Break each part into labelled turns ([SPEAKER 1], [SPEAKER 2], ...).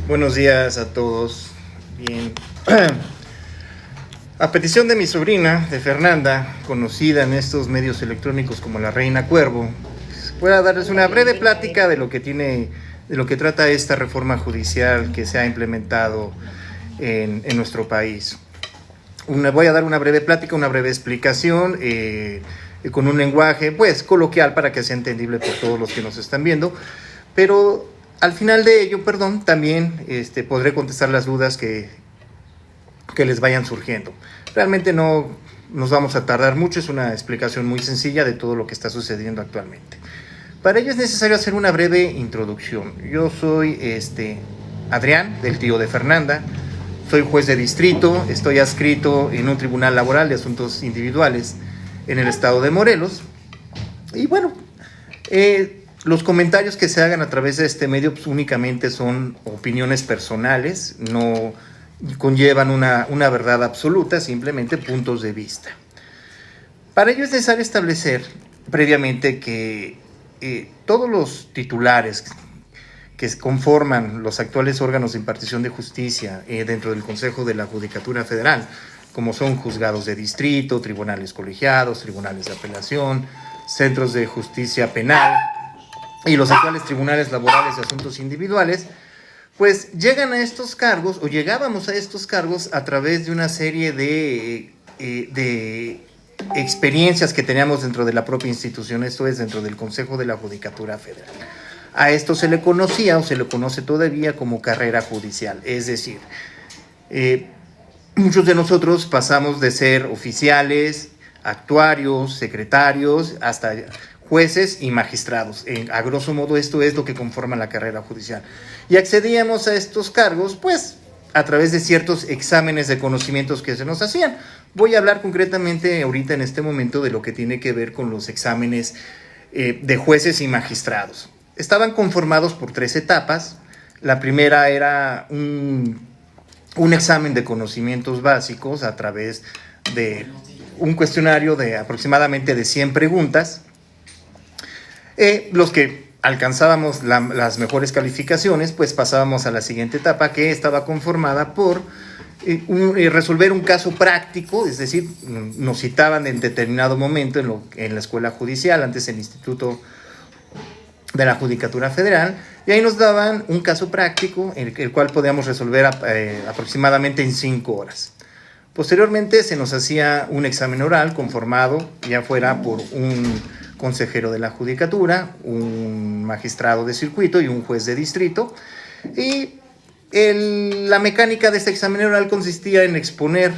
[SPEAKER 1] Buenos días a todos. Bien. A petición de mi sobrina, de Fernanda, conocida en estos medios electrónicos como la Reina Cuervo, voy a darles una breve plática de lo que trata esta reforma judicial que se ha implementado en nuestro país. Voy a dar una breve plática, una breve explicación, con un lenguaje pues coloquial para que sea entendible por todos los que nos están viendo, pero al final de ello, también podré contestar las dudas que les vayan surgiendo. Realmente no nos vamos a tardar mucho, es una explicación muy sencilla de todo lo que está sucediendo actualmente. Para ello es necesario hacer una breve introducción. Yo soy Adrián, del tío de Fernanda. Soy juez de distrito, estoy adscrito en un tribunal laboral de asuntos individuales en el estado de Morelos. Y bueno, los comentarios que se hagan a través de este medio pues, únicamente son opiniones personales, no conllevan una verdad absoluta, simplemente puntos de vista. Para ello es necesario establecer previamente que todos los titulares que conforman los actuales órganos de impartición de justicia dentro del Consejo de la Judicatura Federal, como son juzgados de distrito, tribunales colegiados, tribunales de apelación, centros de justicia penal y los actuales tribunales laborales de asuntos individuales, pues llegan a estos cargos o llegábamos a estos cargos a través de una serie de experiencias que teníamos dentro de la propia institución, esto es, dentro del Consejo de la Judicatura Federal. A esto se le conocía o se le conoce todavía como carrera judicial, es decir, muchos de nosotros pasamos de ser oficiales, actuarios, secretarios, hasta jueces y magistrados. A grosso modo esto es lo que conforma la carrera judicial. Y accedíamos a estos cargos, pues, a través de ciertos exámenes de conocimientos que se nos hacían. Voy a hablar concretamente ahorita en este momento de lo que tiene que ver con los exámenes de jueces y magistrados. Estaban conformados por 3 etapas. La primera era un examen de conocimientos básicos a través de un cuestionario de aproximadamente de 100 preguntas. Los que alcanzábamos las mejores calificaciones, pues pasábamos a la siguiente etapa, que estaba conformada por resolver un caso práctico, es decir, nos citaban en determinado momento en la escuela judicial, antes el Instituto de la Judicatura Federal, y ahí nos daban un caso práctico, el cual podíamos resolver aproximadamente en 5 horas. Posteriormente se nos hacía un examen oral conformado ya fuera por un consejero de la Judicatura, un magistrado de circuito y un juez de distrito, y la mecánica de este examen oral consistía en exponer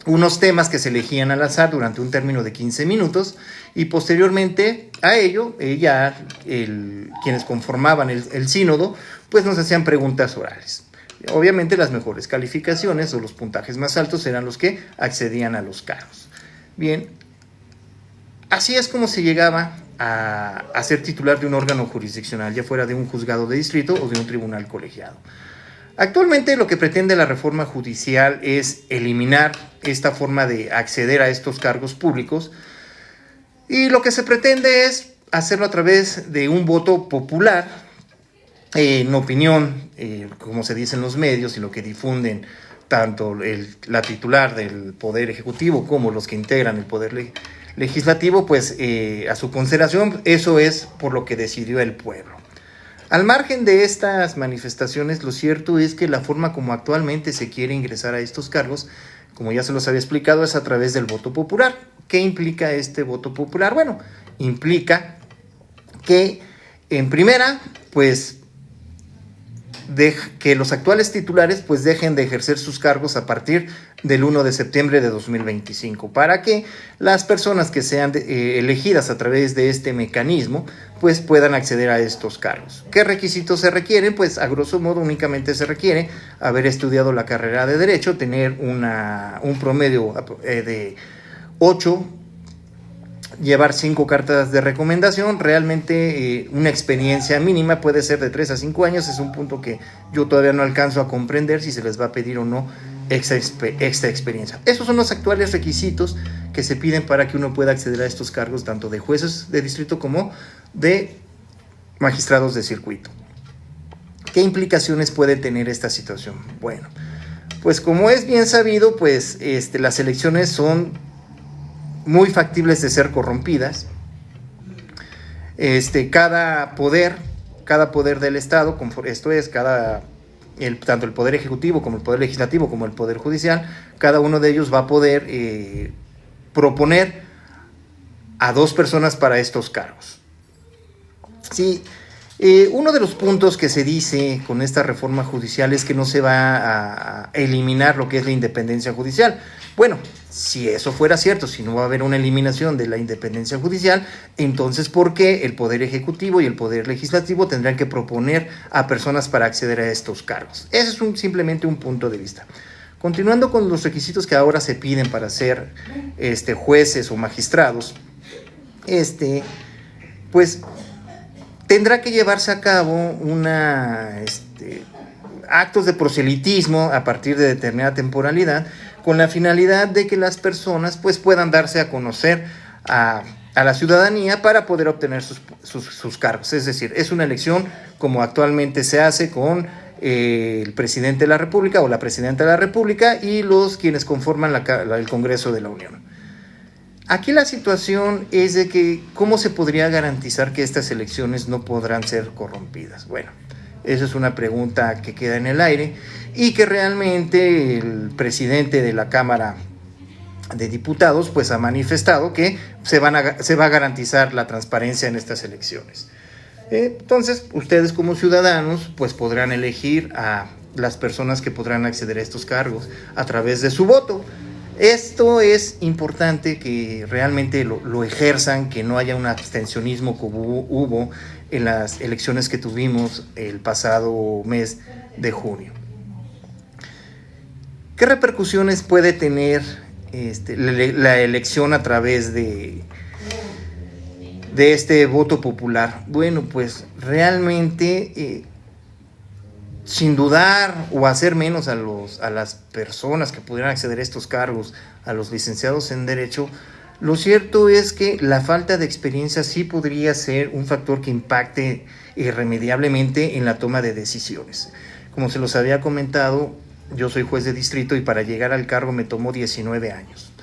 [SPEAKER 1] unos temas que se elegían al azar durante un término de 15 minutos y posteriormente a ello, quienes conformaban el sínodo, pues nos hacían preguntas orales. Obviamente las mejores calificaciones o los puntajes más altos eran los que accedían a los cargos. Bien, así es como se llegaba a ser titular de un órgano jurisdiccional, ya fuera de un juzgado de distrito o de un tribunal colegiado. Actualmente lo que pretende la reforma judicial es eliminar esta forma de acceder a estos cargos públicos y lo que se pretende es hacerlo a través de un voto popular, en opinión, como se dice en los medios y lo que difunden tanto la titular del Poder Ejecutivo como los que integran el Poder Legislativo, pues a su consideración, eso es por lo que decidió el pueblo. Al margen de estas manifestaciones, lo cierto es que la forma como actualmente se quiere ingresar a estos cargos, como ya se los había explicado, es a través del voto popular. ¿Qué implica este voto popular? Bueno, implica que en primera, pues que los actuales titulares pues dejen de ejercer sus cargos a partir del 1 de septiembre de 2025 para que las personas que sean elegidas a través de este mecanismo pues puedan acceder a estos cargos. ¿Qué requisitos se requieren? Pues a grosso modo únicamente se requiere haber estudiado la carrera de Derecho, tener un promedio de 8, llevar 5 cartas de recomendación, realmente una experiencia mínima puede ser de 3 a 5 años, es un punto que yo todavía no alcanzo a comprender si se les va a pedir o no esta experiencia. Esos son los actuales requisitos que se piden para que uno pueda acceder a estos cargos tanto de jueces de distrito como de magistrados de circuito. ¿Qué implicaciones puede tener esta situación? Bueno, pues como es bien sabido, pues las elecciones son muy factibles de ser corrompidas. Cada poder del Estado, esto es, tanto el Poder Ejecutivo como el Poder Legislativo como el Poder Judicial, cada uno de ellos va a poder proponer a 2 personas para estos cargos. Sí, uno de los puntos que se dice con esta reforma judicial es que no se va a eliminar lo que es la independencia judicial. Bueno, si eso fuera cierto, si no va a haber una eliminación de la independencia judicial, entonces ¿por qué el Poder Ejecutivo y el Poder Legislativo tendrán que proponer a personas para acceder a estos cargos? Ese es simplemente un punto de vista. Continuando con los requisitos que ahora se piden para ser jueces o magistrados, pues tendrá que llevarse a cabo actos de proselitismo a partir de determinada temporalidad, con la finalidad de que las personas pues puedan darse a conocer a la ciudadanía para poder obtener sus cargos. Es decir, es una elección como actualmente se hace con el presidente de la República o la presidenta de la República y quienes conforman el Congreso de la Unión. Aquí la situación es de que ¿cómo se podría garantizar que estas elecciones no podrán ser corrompidas? Bueno, esa es una pregunta que queda en el aire y que realmente el presidente de la Cámara de Diputados pues ha manifestado que se va a garantizar la transparencia en estas elecciones. Entonces, ustedes como ciudadanos pues podrán elegir a las personas que podrán acceder a estos cargos a través de su voto. Esto es importante que realmente lo ejerzan, que no haya un abstencionismo como hubo en las elecciones que tuvimos el pasado mes de junio. ¿Qué repercusiones puede tener la elección a través de este voto popular? Bueno, pues realmente sin dudar o hacer menos a las personas que pudieran acceder a estos cargos, a los licenciados en Derecho, lo cierto es que la falta de experiencia sí podría ser un factor que impacte irremediablemente en la toma de decisiones. Como se los había comentado, yo soy juez de distrito y para llegar al cargo me tomó 19 años.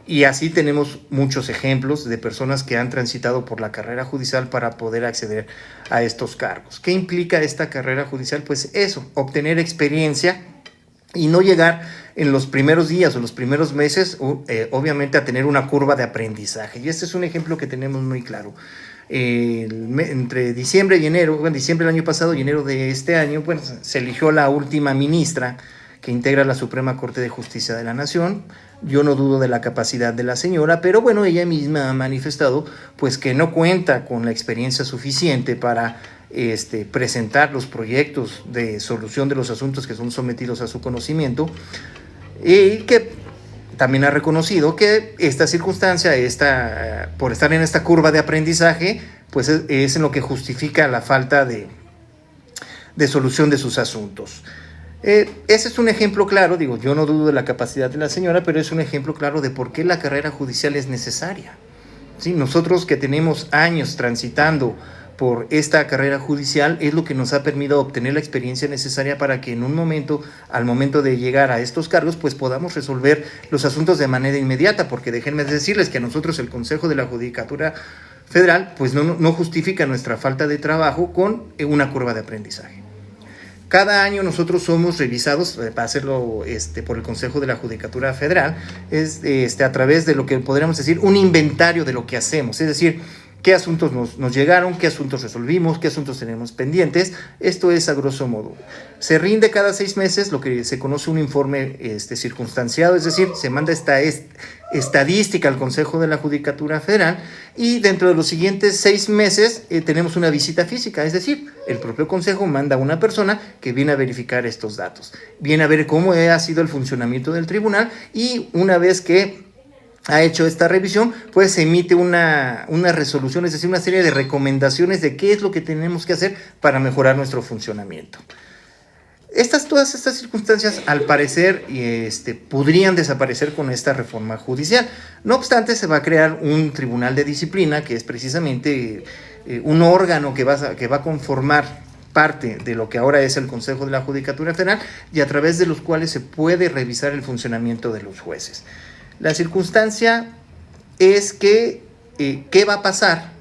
[SPEAKER 1] Y así tenemos muchos ejemplos de personas que han transitado por la carrera judicial para poder acceder a estos cargos. ¿Qué implica esta carrera judicial? Pues eso, obtener experiencia y no llegar en los primeros días o los primeros meses, obviamente, a tener una curva de aprendizaje. Y este es un ejemplo que tenemos muy claro. Entre diciembre y enero, diciembre del año pasado y enero de este año, pues se eligió la última ministra que integra la Suprema Corte de Justicia de la Nación. Yo no dudo de la capacidad de la señora, pero bueno, ella misma ha manifestado pues que no cuenta con la experiencia suficiente para presentar los proyectos de solución de los asuntos que son sometidos a su conocimiento, y que también ha reconocido que esta circunstancia, por estar en esta curva de aprendizaje, pues es en lo que justifica la falta de solución de sus asuntos. Ese es un ejemplo claro, yo no dudo de la capacidad de la señora, pero es un ejemplo claro de por qué la carrera judicial es necesaria. ¿Sí? Nosotros que tenemos años transitando por esta carrera judicial es lo que nos ha permitido obtener la experiencia necesaria para que en al momento de llegar a estos cargos, pues podamos resolver los asuntos de manera inmediata, porque déjenme decirles que a nosotros el Consejo de la Judicatura Federal pues no justifica nuestra falta de trabajo con una curva de aprendizaje. Cada año nosotros somos revisados, para hacerlo por el Consejo de la Judicatura Federal, a través de lo que podríamos decir un inventario de lo que hacemos, es decir, qué asuntos nos llegaron, qué asuntos resolvimos, qué asuntos tenemos pendientes. Esto es a grosso modo. Se rinde cada 6 meses lo que se conoce un informe circunstanciado, es decir, se manda esta estadística al Consejo de la Judicatura Federal y dentro de los siguientes 6 meses tenemos una visita física, es decir, el propio Consejo manda a una persona que viene a verificar estos datos, viene a ver cómo ha sido el funcionamiento del tribunal y una vez que ha hecho esta revisión, pues se emite una resolución, es decir, una serie de recomendaciones de qué es lo que tenemos que hacer para mejorar nuestro funcionamiento. Todas estas circunstancias, al parecer, podrían desaparecer con esta reforma judicial. No obstante, se va a crear un tribunal de disciplina, que es precisamente un órgano que va a conformar parte de lo que ahora es el Consejo de la Judicatura Federal y a través de los cuales se puede revisar el funcionamiento de los jueces. La circunstancia es que, ¿qué va a pasar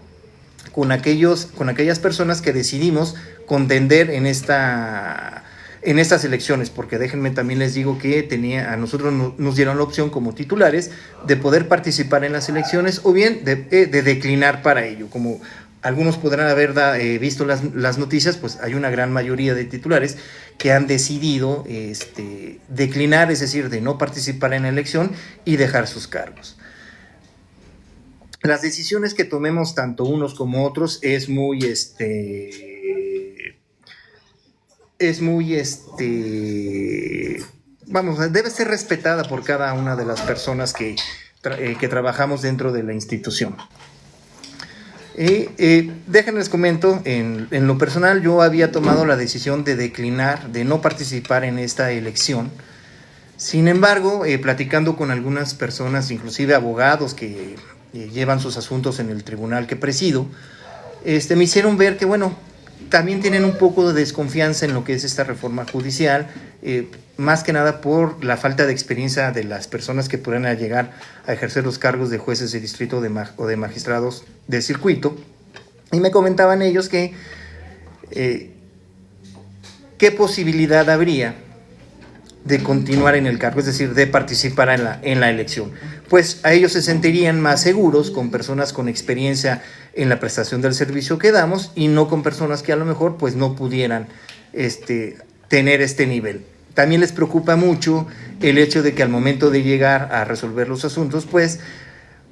[SPEAKER 1] con aquellas personas que decidimos contender en estas elecciones? Porque déjenme también les digo que a nosotros nos dieron la opción como titulares de poder participar en las elecciones o bien de declinar para ello. Como algunos podrán haber visto las noticias, pues hay una gran mayoría de titulares que han decidido declinar, es decir, de no participar en la elección y dejar sus cargos. Las decisiones que tomemos tanto unos como otros debe ser respetada por cada una de las personas que trabajamos dentro de la institución. Déjenles comento, en lo personal yo había tomado la decisión de declinar, de no participar en esta elección. Sin embargo, platicando con algunas personas, inclusive abogados que llevan sus asuntos en el tribunal que presido, me hicieron ver que, bueno, también tienen un poco de desconfianza en lo que es esta reforma judicial, más que nada por la falta de experiencia de las personas que podrán llegar a ejercer los cargos de jueces de distrito o de magistrados de circuito. Y me comentaban ellos que qué posibilidad habría de continuar en el cargo, es decir, de participar en la elección. Pues a ellos se sentirían más seguros con personas con experiencia en la prestación del servicio que damos y no con personas que a lo mejor pues no pudieran tener este nivel. También les preocupa mucho el hecho de que al momento de llegar a resolver los asuntos, pues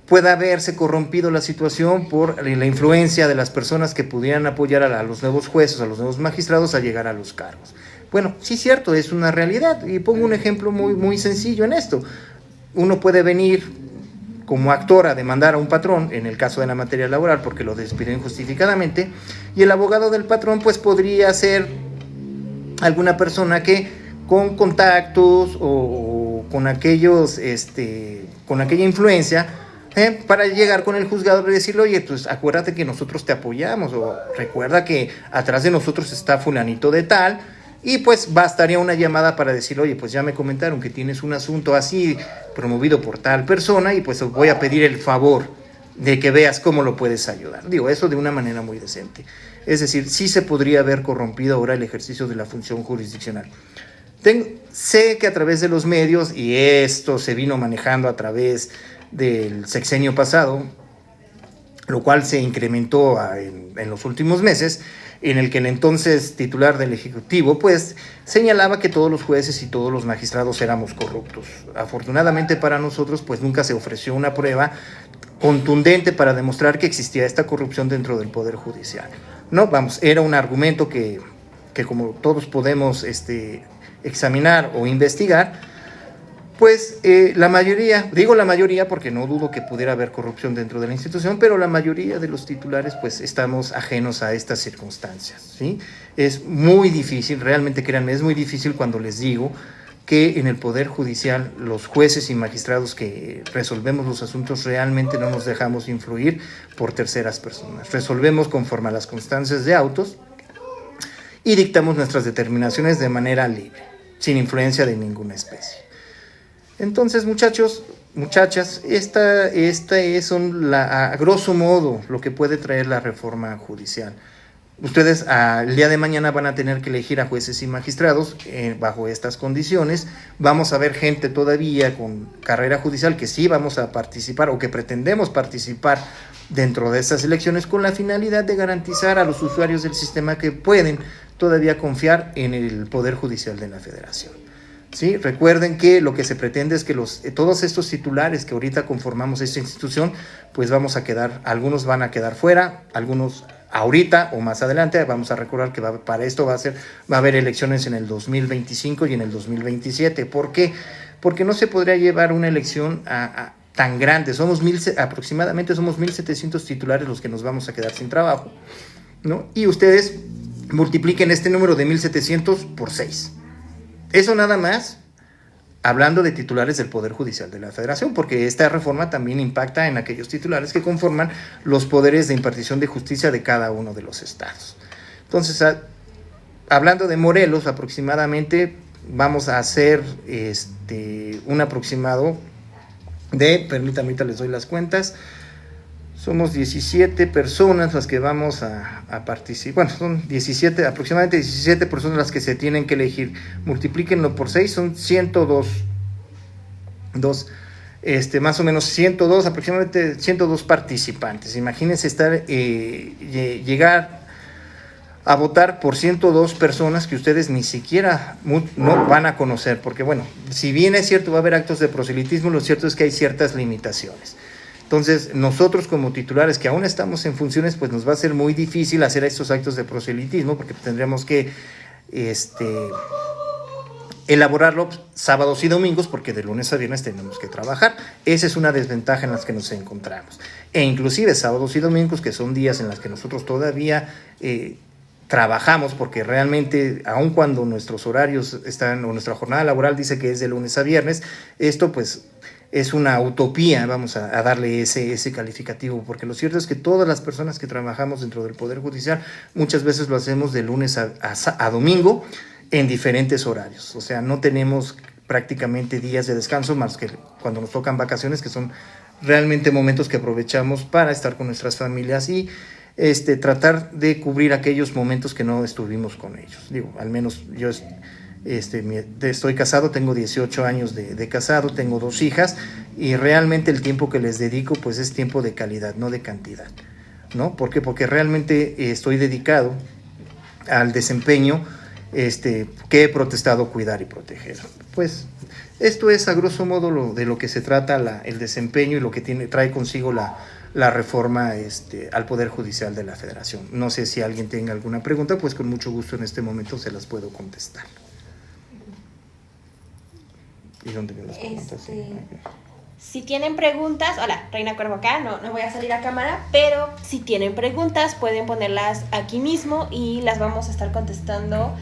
[SPEAKER 1] pueda haberse corrompido la situación por la influencia de las personas que pudieran apoyar a los nuevos jueces, a los nuevos magistrados a llegar a los cargos. Bueno, sí es cierto, es una realidad, y pongo un ejemplo muy, muy sencillo en esto. Uno puede venir como actor a demandar a un patrón, en el caso de la materia laboral, porque lo despidió injustificadamente, y el abogado del patrón pues podría ser alguna persona que con contactos o con con aquella influencia, para llegar con el juzgador y decirle, oye, pues acuérdate que nosotros te apoyamos, o recuerda que atrás de nosotros está fulanito de tal. Y pues bastaría una llamada para decir, oye, pues ya me comentaron que tienes un asunto así promovido por tal persona y pues voy a pedir el favor de que veas cómo lo puedes ayudar. Digo, eso de una manera muy decente. Es decir, sí se podría haber corrompido ahora el ejercicio de la función jurisdiccional. Sé que a través de los medios, y esto se vino manejando a través del sexenio pasado, lo cual se incrementó en los últimos meses, en el que el entonces titular del Ejecutivo pues señalaba que todos los jueces y todos los magistrados éramos corruptos. Afortunadamente para nosotros pues nunca se ofreció una prueba contundente para demostrar que existía esta corrupción dentro del Poder Judicial. No, vamos, era un argumento que como todos podemos examinar o investigar, pues la mayoría, digo la mayoría porque no dudo que pudiera haber corrupción dentro de la institución, pero la mayoría de los titulares pues estamos ajenos a estas circunstancias, ¿sí? Es muy difícil, realmente créanme, es muy difícil cuando les digo que en el Poder Judicial los jueces y magistrados que resolvemos los asuntos realmente no nos dejamos influir por terceras personas. Resolvemos conforme a las constancias de autos y dictamos nuestras determinaciones de manera libre, sin influencia de ninguna especie. Entonces, muchachos, muchachas, esta es a grosso modo lo que puede traer la reforma judicial. Ustedes el día de mañana van a tener que elegir a jueces y magistrados bajo estas condiciones. Vamos a ver gente todavía con carrera judicial que sí vamos a participar o que pretendemos participar dentro de estas elecciones con la finalidad de garantizar a los usuarios del sistema que pueden todavía confiar en el Poder Judicial de la Federación. ¿Sí? Recuerden que lo que se pretende es que todos estos titulares que ahorita conformamos esta institución, pues algunos van a quedar fuera, algunos ahorita o más adelante. Vamos a recordar que para esto va a haber elecciones en el 2025 y en el 2027. ¿Por qué? Porque no se podría llevar una elección tan grande. Aproximadamente somos 1,700 titulares los que nos vamos a quedar sin trabajo, ¿no? Y ustedes multipliquen este número de 1,700 por 6. Eso nada más hablando de titulares del Poder Judicial de la Federación, porque esta reforma también impacta en aquellos titulares que conforman los poderes de impartición de justicia de cada uno de los estados. Entonces, hablando de Morelos, aproximadamente vamos a hacer un aproximado de, permítanme, ahorita les doy las cuentas, somos 17 personas las que vamos a participar, bueno, son 17, aproximadamente 17 personas las que se tienen que elegir, multiplíquenlo por 6, son 102, más o menos 102, aproximadamente 102 participantes. Imagínense llegar a votar por 102 personas que ustedes ni siquiera no van a conocer, porque bueno, si bien es cierto va a haber actos de proselitismo, lo cierto es que hay ciertas limitaciones. Entonces, nosotros como titulares que aún estamos en funciones, pues nos va a ser muy difícil hacer estos actos de proselitismo, porque tendríamos que elaborarlo sábados y domingos, porque de lunes a viernes tenemos que trabajar. Esa es una desventaja en las que nos encontramos. E inclusive sábados y domingos, que son días en los que nosotros todavía trabajamos, porque realmente, aun cuando nuestros horarios están, o nuestra jornada laboral dice que es de lunes a viernes, esto pues es una utopía, vamos a darle ese calificativo, porque lo cierto es que todas las personas que trabajamos dentro del Poder Judicial, muchas veces lo hacemos de lunes a domingo, en diferentes horarios, o sea, no tenemos prácticamente días de descanso, más que cuando nos tocan vacaciones, que son realmente momentos que aprovechamos para estar con nuestras familias y tratar de cubrir aquellos momentos que no estuvimos con ellos. Digo, al menos yo estoy casado, tengo 18 años de casado, tengo 2 hijas y realmente el tiempo que les dedico pues es tiempo de calidad, no de cantidad, ¿no? ¿Por qué? Porque realmente estoy dedicado al desempeño que he protestado cuidar y proteger. Pues esto es a grosso modo de lo que se trata el desempeño y lo que trae consigo la reforma al Poder Judicial de la Federación. No sé si alguien tenga alguna pregunta, pues con mucho gusto en este momento se las puedo contestar. ¿Y dónde me las preguntas?
[SPEAKER 2] Si tienen preguntas, hola, Reina Cuervo acá, no voy a salir a cámara, pero si tienen preguntas pueden ponerlas aquí mismo y las vamos a estar contestando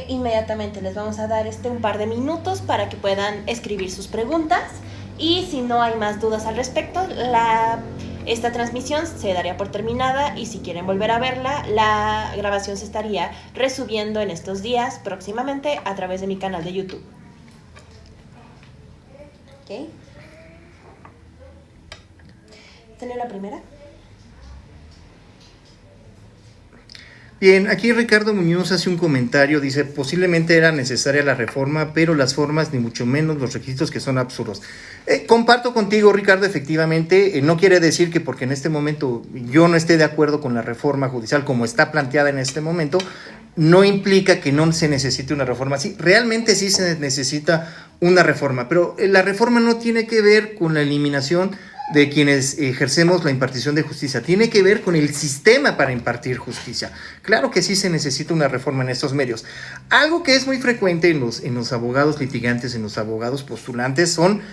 [SPEAKER 2] inmediatamente. Les vamos a dar un par de minutos para que puedan escribir sus preguntas y si no hay más dudas al respecto, esta transmisión se daría por terminada y si quieren volver a verla, la grabación se estaría resubiendo en estos días próximamente a través de mi canal de YouTube. ¿Ok? ¿Tiene la primera?
[SPEAKER 1] Bien, aquí Ricardo Muñoz hace un comentario, dice, posiblemente era necesaria la reforma, pero las formas ni mucho menos los requisitos que son absurdos. Comparto contigo, Ricardo, efectivamente, no quiere decir que porque en este momento yo no esté de acuerdo con la reforma judicial como está planteada en este momento, no implica que no se necesite una reforma. Sí, realmente sí se necesita una reforma, pero la reforma no tiene que ver con la eliminación de quienes ejercemos la impartición de justicia, tiene que ver con el sistema para impartir justicia. Claro que sí se necesita una reforma en estos medios. Algo que es muy frecuente en los abogados litigantes, en los abogados postulantes, son,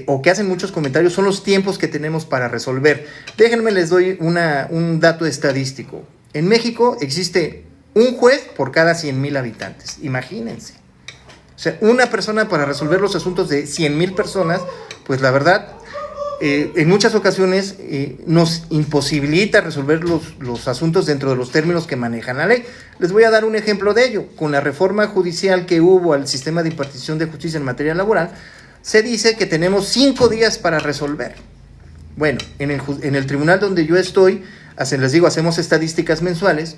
[SPEAKER 1] o que hacen muchos comentarios, son los tiempos que tenemos para resolver. Déjenme, les doy un dato estadístico. En México existe un juez por cada 100,000 habitantes, imagínense. O sea, una persona para resolver los asuntos de 100,000 personas, pues la verdad, en muchas ocasiones nos imposibilita resolver los asuntos dentro de los términos que manejan la ley. Les voy a dar un ejemplo de ello. Con la reforma judicial que hubo al sistema de impartición de justicia en materia laboral, se dice que tenemos 5 días para resolver. Bueno, en el tribunal donde yo estoy, les digo, hacemos estadísticas mensuales,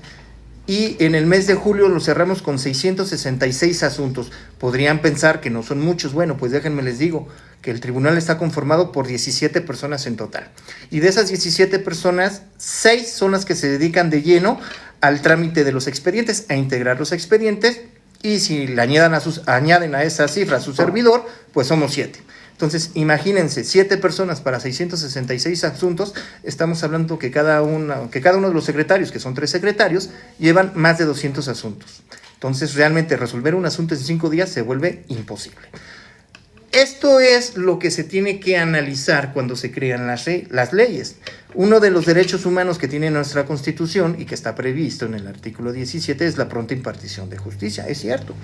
[SPEAKER 1] y en el mes de julio lo cerramos con 666 asuntos. Podrían pensar que no son muchos. Bueno, pues déjenme les digo que el tribunal está conformado por 17 personas en total. Y de esas 17 personas, 6 son las que se dedican de lleno al trámite de los expedientes, a integrar los expedientes, y si le añaden a esa cifra a su servidor, pues somos 7. Entonces, imagínense, 7 personas para 666 asuntos, estamos hablando que cada uno de los secretarios, que son 3 secretarios, llevan más de 200 asuntos. Entonces, realmente resolver un asunto en 5 días se vuelve imposible. Esto es lo que se tiene que analizar cuando se crean las leyes. Uno de los derechos humanos que tiene nuestra Constitución y que está previsto en el artículo 17 es la pronta impartición de justicia. Es cierto,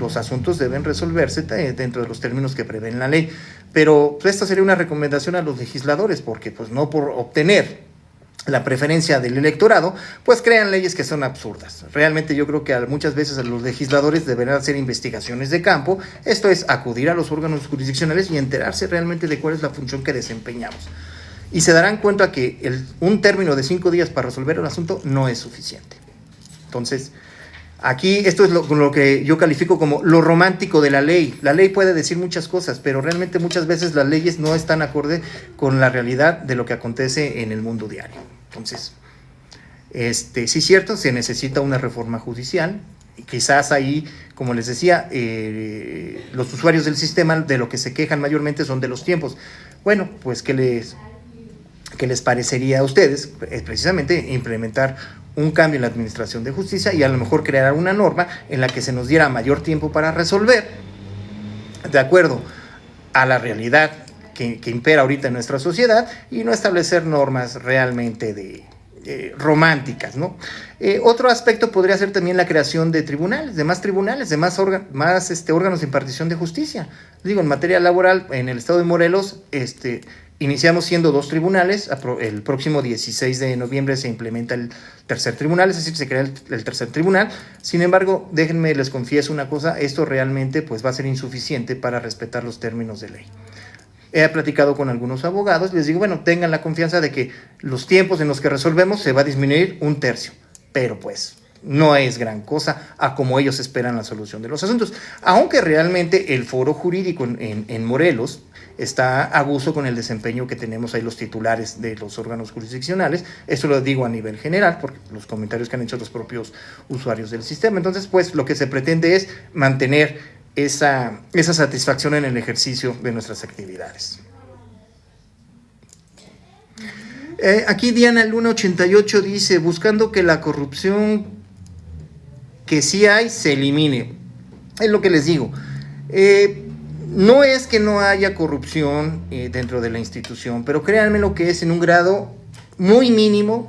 [SPEAKER 1] los asuntos deben resolverse dentro de los términos que prevé la ley, pero esta sería una recomendación a los legisladores, porque pues no por obtener la preferencia del electorado, pues crean leyes que son absurdas. Realmente yo creo que muchas veces los legisladores deberán hacer investigaciones de campo, esto es, acudir a los órganos jurisdiccionales y enterarse realmente de cuál es la función que desempeñamos. Y se darán cuenta que un término de 5 días para resolver el asunto no es suficiente. Entonces, aquí esto es lo que yo califico como lo romántico de la ley. La ley puede decir muchas cosas, pero realmente muchas veces las leyes no están acorde con la realidad de lo que acontece en el mundo diario. Entonces, sí es cierto, se necesita una reforma judicial. Y quizás ahí, como les decía, los usuarios del sistema de lo que se quejan mayormente son de los tiempos. Bueno, pues ¿qué les parecería a ustedes? Precisamente implementar un cambio en la administración de justicia y a lo mejor crear una norma en la que se nos diera mayor tiempo para resolver, de acuerdo a la realidad que impera ahorita en nuestra sociedad, y no establecer normas realmente románticas, ¿no? Otro aspecto podría ser también la creación de tribunales, de más órganos de impartición de justicia. Digo, en materia laboral, en el estado de Morelos, iniciamos siendo 2 tribunales. El próximo 16 de noviembre se implementa el tercer tribunal, es decir, se crea el tercer tribunal. Sin embargo, déjenme les confieso una cosa, esto realmente pues va a ser insuficiente para respetar los términos de ley. He platicado con algunos abogados, les digo, bueno, tengan la confianza de que los tiempos en los que resolvemos se va a disminuir 1/3, pero pues no es gran cosa a como ellos esperan la solución de los asuntos. Aunque realmente el foro jurídico en Morelos está a gusto con el desempeño que tenemos ahí los titulares de los órganos jurisdiccionales. Esto lo digo a nivel general, porque los comentarios que han hecho los propios usuarios del sistema. Entonces, pues lo que se pretende es mantener esa satisfacción en el ejercicio de nuestras actividades. Aquí Diana Luna 88 dice, buscando que la corrupción que sí hay se elimine. Es lo que les digo. No es que no haya corrupción dentro de la institución, pero créanme lo que es en un grado muy mínimo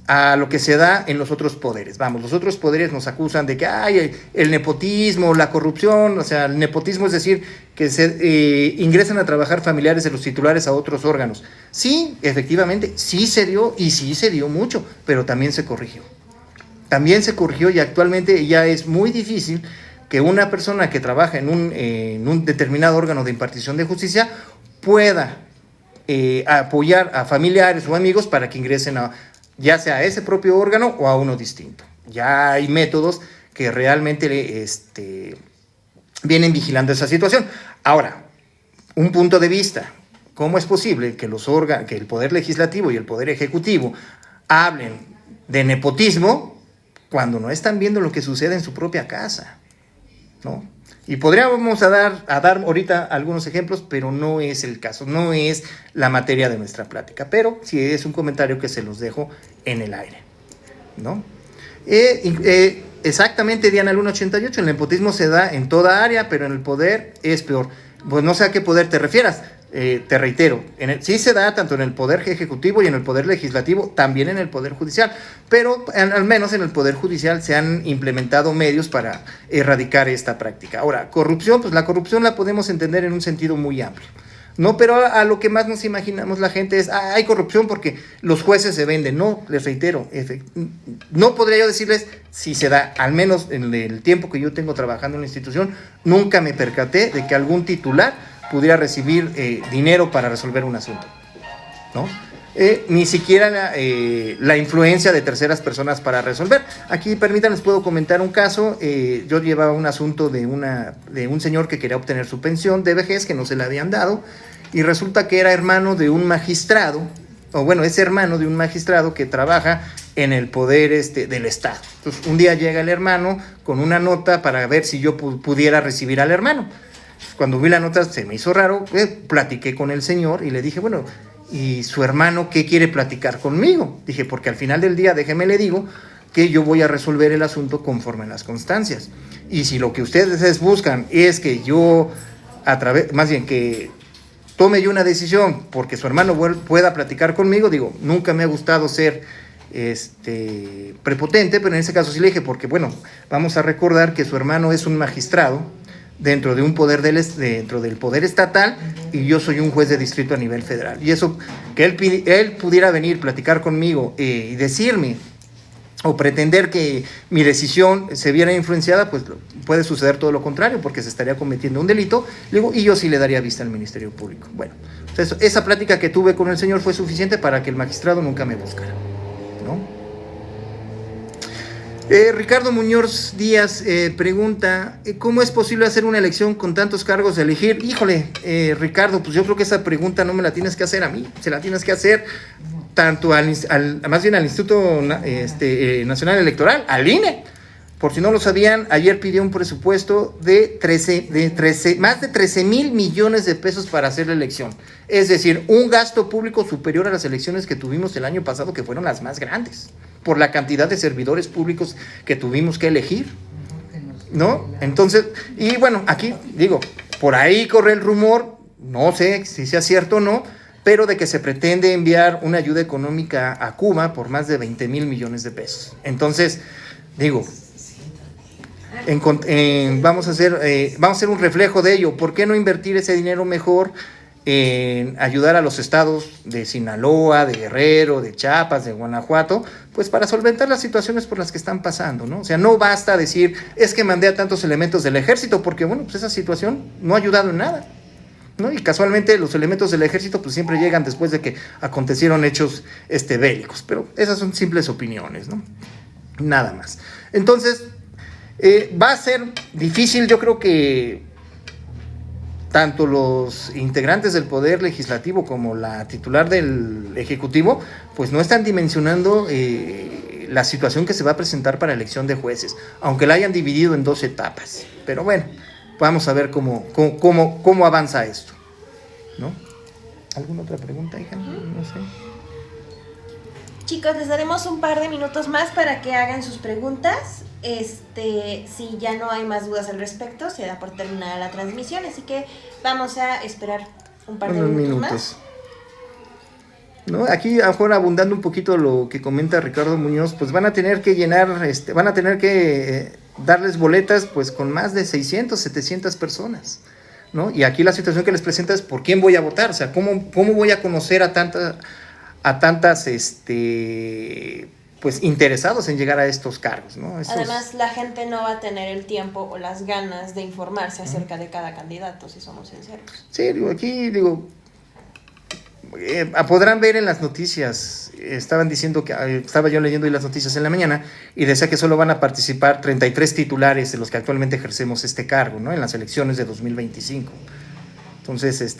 [SPEAKER 1] a lo que se da en los otros poderes. Vamos, los otros poderes nos acusan de que hay el nepotismo, la corrupción. O sea, el nepotismo es decir que se ingresan a trabajar familiares de los titulares a otros órganos. Sí, efectivamente, sí se dio y sí se dio mucho, pero también se corrigió. También se corrigió y actualmente ya es muy difícil que una persona que trabaja en un determinado órgano de impartición de justicia pueda apoyar a familiares o amigos para que ingresen ya sea a ese propio órgano o a uno distinto. Ya hay métodos que realmente vienen vigilando esa situación. Ahora, un punto de vista, ¿cómo es posible que que el Poder Legislativo y el Poder Ejecutivo hablen de nepotismo cuando no están viendo lo que sucede en su propia casa? ¿No? Y podríamos dar ahorita algunos ejemplos, pero no es el caso, no es la materia de nuestra plática, pero sí es un comentario que se los dejo en el aire, ¿no? Exactamente, Diana Luna 88, el nepotismo se da en toda área, pero en el poder es peor. Pues no sé a qué poder te refieras. Te reitero, sí se da tanto en el Poder Ejecutivo y en el Poder Legislativo, también en el Poder Judicial, pero al menos en el Poder Judicial se han implementado medios para erradicar esta práctica. Ahora, corrupción, pues la corrupción la podemos entender en un sentido muy amplio, ¿no? Pero a lo que más nos imaginamos la gente es, hay corrupción porque los jueces se venden. No, les reitero, no podría yo decirles si se da, al menos en el tiempo que yo tengo trabajando en la institución, nunca me percaté de que algún titular pudiera recibir dinero para resolver un asunto, ¿no? Ni siquiera la influencia de terceras personas para resolver. Aquí, permítanme, les puedo comentar un caso. Yo llevaba un asunto de un señor que quería obtener su pensión de vejez, que no se la habían dado, y resulta que era hermano de un magistrado, o bueno, es hermano de un magistrado que trabaja en el poder del Estado. Entonces, un día llega el hermano con una nota para ver si yo pudiera recibir al hermano. Cuando vi la nota se me hizo raro, platiqué con el señor y le dije, bueno, ¿y su hermano qué quiere platicar conmigo? Dije, porque al final del día, déjeme le digo, que yo voy a resolver el asunto conforme a las constancias. Y si lo que ustedes buscan es que yo, más bien que tome yo una decisión porque su hermano pueda platicar conmigo, digo, nunca me ha gustado ser prepotente, pero en ese caso sí le dije, porque bueno, vamos a recordar que su hermano es un magistrado dentro de un poder dentro del poder estatal, y yo soy un juez de distrito a nivel federal. Y eso, que él pudiera venir, platicar conmigo y decirme o pretender que mi decisión se viera influenciada, pues puede suceder todo lo contrario, porque se estaría cometiendo un delito, y yo sí le daría vista al Ministerio Público. Bueno, entonces, esa plática que tuve con el señor fue suficiente para que el magistrado nunca me buscara, ¿no? Ricardo Muñoz Díaz pregunta, ¿cómo es posible hacer una elección con tantos cargos de elegir? Híjole, Ricardo, pues yo creo que esa pregunta no me la tienes que hacer a mí, se la tienes que hacer tanto más bien al Instituto Nacional Electoral, al INE. Por si no lo sabían, ayer pidió un presupuesto de más de 13,000 millones de pesos para hacer la elección. Es decir, un gasto público superior a las elecciones que tuvimos el año pasado, que fueron las más grandes, por la cantidad de servidores públicos que tuvimos que elegir, ¿no? Entonces, y bueno, aquí digo, por ahí corre el rumor, no sé si sea cierto o no, pero de que se pretende enviar una ayuda económica a Cuba por más de 20,000 millones de pesos. Entonces, digo, vamos a hacer un reflejo de ello. ¿Por qué no invertir ese dinero mejor en ayudar a los estados de Sinaloa, de Guerrero, de Chiapas, de Guanajuato, pues para solventar las situaciones por las que están pasando, ¿no? O sea, no basta decir, es que mandé a tantos elementos del ejército, porque bueno, pues esa situación no ha ayudado en nada, ¿no? Y casualmente los elementos del ejército pues siempre llegan después de que acontecieron hechos bélicos, pero esas son simples opiniones, ¿no? Nada más. Entonces, va a ser difícil, yo creo que tanto los integrantes del Poder Legislativo como la titular del Ejecutivo, pues no están dimensionando la situación que se va a presentar para elección de jueces, aunque la hayan dividido en 2 etapas. Pero bueno, vamos a ver cómo avanza esto, ¿no? ¿Alguna otra pregunta, hija? No sé.
[SPEAKER 2] Chicos, les daremos un par de minutos más para que hagan sus preguntas. Si ya no hay más dudas al respecto, se da por terminada la transmisión, así que vamos a esperar un par de minutos más.
[SPEAKER 1] ¿No? Aquí, a lo mejor abundando un poquito lo que comenta Ricardo Muñoz, pues van a tener que llenar, van a tener que darles boletas pues con más de 600, 700 personas, ¿no? Y aquí la situación que les presenta es ¿por quién voy a votar? O sea, ¿cómo voy a conocer a tantas pues interesados en llegar a estos cargos, ¿no?
[SPEAKER 2] Además, la gente no va a tener el tiempo o las ganas de informarse acerca de cada candidato, si somos sinceros.
[SPEAKER 1] Sí, podrán ver en las noticias, estaban diciendo que, estaba yo leyendo hoy las noticias en la mañana, y decía que solo van a participar 33 titulares de los que actualmente ejercemos este cargo, ¿no? En las elecciones de 2025. Entonces,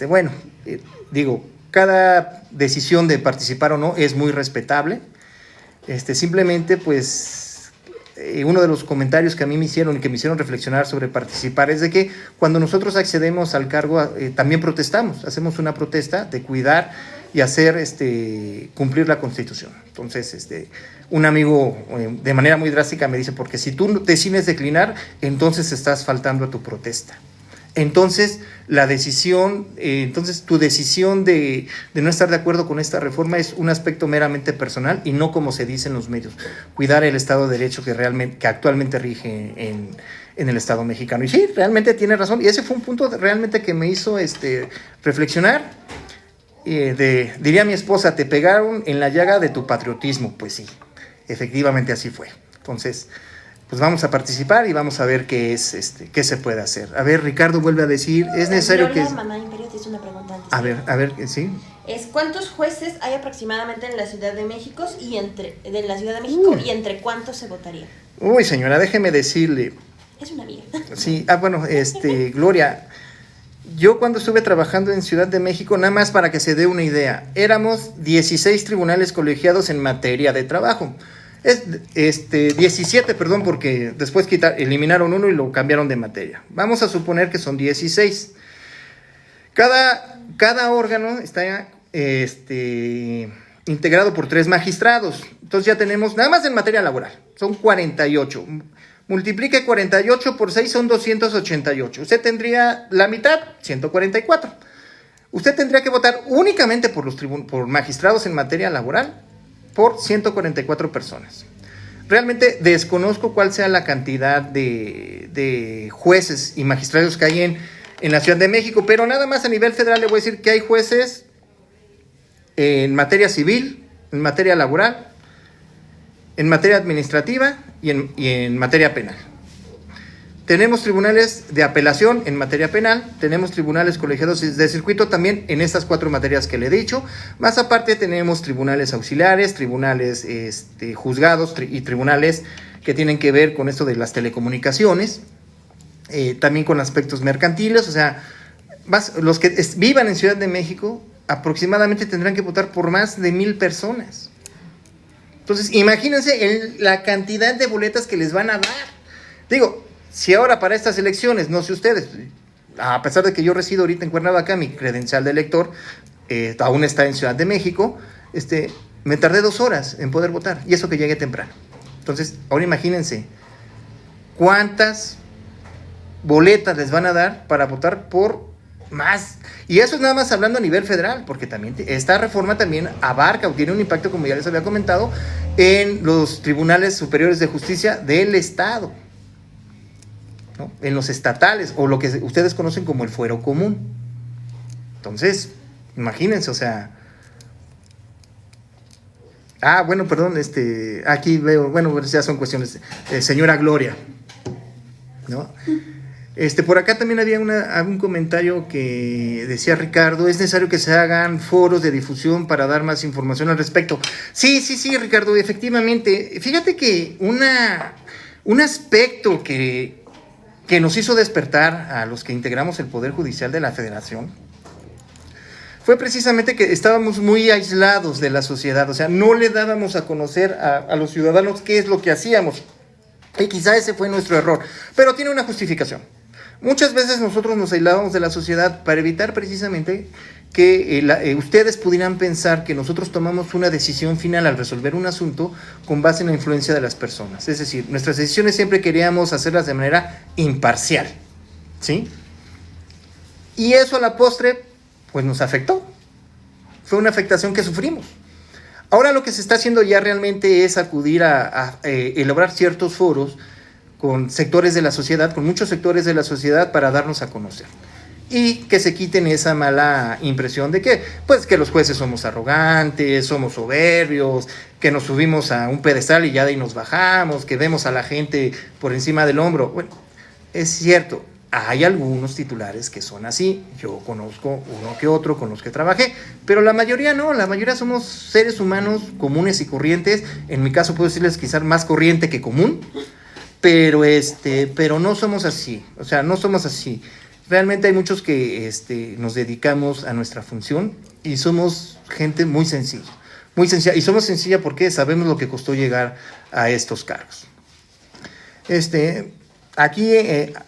[SPEAKER 1] cada decisión de participar o no es muy respetable. Simplemente, pues, uno de los comentarios que a mí me hicieron y que me hicieron reflexionar sobre participar es de que cuando nosotros accedemos al cargo, también protestamos, hacemos una protesta de cuidar y hacer cumplir la Constitución. Entonces, un amigo de manera muy drástica me dice, porque si tú decides declinar, entonces estás faltando a tu protesta. Entonces, tu decisión de no estar de acuerdo con esta reforma es un aspecto meramente personal y no como se dice en los medios, cuidar el Estado de Derecho que actualmente rige en el Estado mexicano. Y sí, realmente tiene razón, y ese fue un punto realmente que me hizo reflexionar. Diría mi esposa, te pegaron en la llaga de tu patriotismo. Pues sí, efectivamente así fue. Entonces, pues vamos a participar y vamos a ver qué se puede hacer. A ver, Ricardo vuelve a decir, es necesario que...
[SPEAKER 2] Mamá Imperio te hizo una pregunta antes.
[SPEAKER 1] A ver, sí.
[SPEAKER 2] ¿Cuántos jueces hay aproximadamente en la Ciudad de México y entre cuántos se votaría?
[SPEAKER 1] Uy, señora, déjeme decirle.
[SPEAKER 2] Es una amiga.
[SPEAKER 1] Sí, bueno, Gloria, yo cuando estuve trabajando en Ciudad de México, nada más para que se dé una idea, éramos 16 tribunales colegiados en materia de trabajo. 17, perdón, porque después eliminaron uno y lo cambiaron de materia. Vamos a suponer que son 16. Cada órgano está integrado por 3 magistrados. Entonces ya tenemos, nada más en materia laboral, son 48. Multiplique 48 por 6, son 288. Usted tendría la mitad, 144. Usted tendría que votar únicamente por magistrados en materia laboral, por 144 personas. Realmente desconozco cuál sea la cantidad de jueces y magistrados que hay en la Ciudad de México, pero nada más a nivel federal le voy a decir que hay jueces en materia civil, en materia laboral, en materia administrativa y en materia penal. Tenemos tribunales de apelación en materia penal, tenemos tribunales colegiados de circuito también en estas 4 materias que le he dicho, más aparte tenemos tribunales auxiliares, tribunales juzgados y tribunales que tienen que ver con esto de las telecomunicaciones, también con aspectos mercantiles, o sea, los que vivan en Ciudad de México aproximadamente tendrán que votar por más de 1,000 personas. Entonces, imagínense la cantidad de boletas que les van a dar. Digo, si ahora para estas elecciones, no sé ustedes, a pesar de que yo resido ahorita en Cuernavaca, mi credencial de elector aún está en Ciudad de México, me tardé 2 horas en poder votar, y eso que llegué temprano. Entonces, ahora imagínense cuántas boletas les van a dar para votar por más. Y eso es nada más hablando a nivel federal, porque también esta reforma también abarca o tiene un impacto, como ya les había comentado, en los tribunales superiores de justicia del Estado, ¿no? En los estatales, o lo que ustedes conocen como el fuero común. Entonces, imagínense, o sea... bueno, perdón, aquí veo, bueno, ya son cuestiones, señora Gloria, ¿no? Por acá también había un comentario que decía Ricardo, es necesario que se hagan foros de difusión para dar más información al respecto. Sí, Ricardo, efectivamente. Fíjate que un aspecto que nos hizo despertar a los que integramos el Poder Judicial de la Federación fue precisamente que estábamos muy aislados de la sociedad, o sea, no le dábamos a conocer a los ciudadanos qué es lo que hacíamos. Y quizá ese fue nuestro error, pero tiene una justificación. Muchas veces nosotros nos aislábamos de la sociedad para evitar precisamente que ustedes pudieran pensar que nosotros tomamos una decisión final al resolver un asunto con base en la influencia de las personas. Es decir, nuestras decisiones siempre queríamos hacerlas de manera imparcial, ¿sí? Y eso a la postre, pues nos afectó. Fue una afectación que sufrimos. Ahora lo que se está haciendo ya realmente es acudir a elaborar ciertos foros con sectores de la sociedad, con muchos sectores de la sociedad para darnos a conocer. Y que se quiten esa mala impresión de que, pues, que los jueces somos arrogantes, somos soberbios, que nos subimos a un pedestal y ya de ahí nos bajamos, que vemos a la gente por encima del hombro. Bueno, es cierto, hay algunos titulares que son así, yo conozco uno que otro con los que trabajé, pero la mayoría no, la mayoría somos seres humanos comunes y corrientes. En mi caso puedo decirles quizás más corriente que común, pero no somos así, o sea, no somos así. Realmente hay muchos que nos dedicamos a nuestra función y somos gente muy sencilla, y somos sencilla porque sabemos lo que costó llegar a estos cargos. Aquí,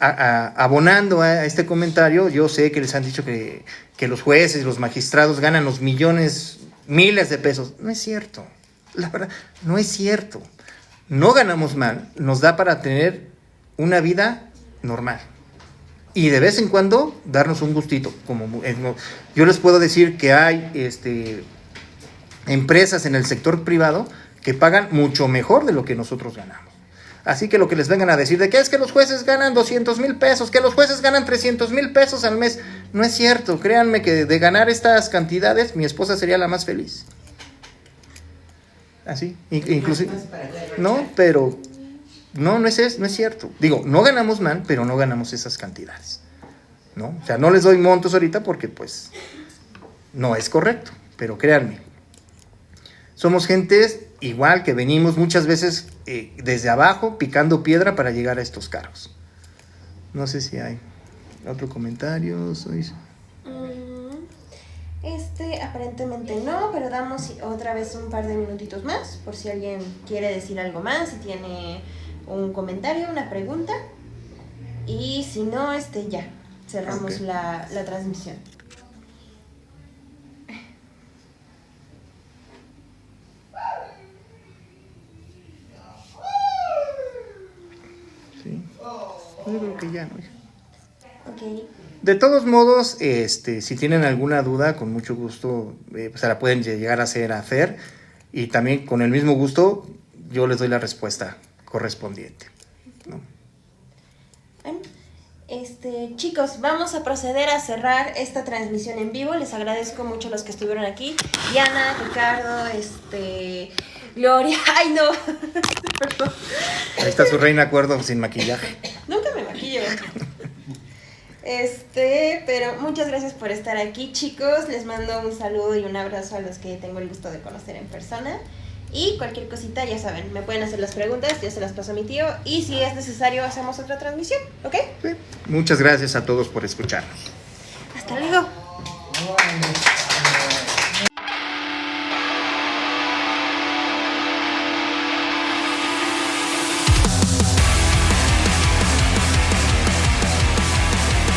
[SPEAKER 1] abonando a este comentario, yo sé que les han dicho que los jueces y los magistrados ganan los millones, miles de pesos. No es cierto, la verdad, no es cierto. No ganamos mal, nos da para tener una vida normal. Y de vez en cuando darnos un gustito. Yo les puedo decir que hay empresas en el sector privado que pagan mucho mejor de lo que nosotros ganamos. Así que lo que les vengan a decir de que es que los jueces ganan 200,000 pesos, que los jueces ganan 300,000 pesos al mes, no es cierto. Créanme que de ganar estas cantidades, mi esposa sería la más feliz. Así, inclusive. No, pero no es cierto. Digo, no ganamos mal, pero no ganamos esas cantidades, ¿no? O sea, no les doy montos ahorita porque, pues, no es correcto. Pero créanme, somos gentes igual que venimos muchas veces desde abajo picando piedra para llegar a estos cargos. No sé si hay otro comentario.
[SPEAKER 2] Aparentemente no, pero damos otra vez un par de minutitos más por si alguien quiere decir algo más, si tiene un comentario, una pregunta. Y si no, ya cerramos la transmisión.
[SPEAKER 1] Sí, yo creo que ya no.
[SPEAKER 2] Ok.
[SPEAKER 1] De todos modos, si tienen alguna duda, con mucho gusto se la pueden llegar a hacer a Fer, y también con el mismo gusto yo les doy la respuesta correspondiente, ¿no?
[SPEAKER 2] Chicos, vamos a proceder a cerrar esta transmisión en vivo. Les agradezco mucho a los que estuvieron aquí. Diana, Ricardo, Gloria. ¡Ay, no! Perdón.
[SPEAKER 1] Ahí está su reina Cuerdo sin maquillaje.
[SPEAKER 2] Nunca me maquillo. Pero muchas gracias por estar aquí, chicos. Les mando un saludo y un abrazo a los que tengo el gusto de conocer en persona. Y cualquier cosita, ya saben, me pueden hacer las preguntas, yo se las paso a mi tío. Y si es necesario, hacemos otra transmisión, ¿ok?
[SPEAKER 1] Sí. Muchas gracias a todos por escucharnos.
[SPEAKER 2] Hasta luego.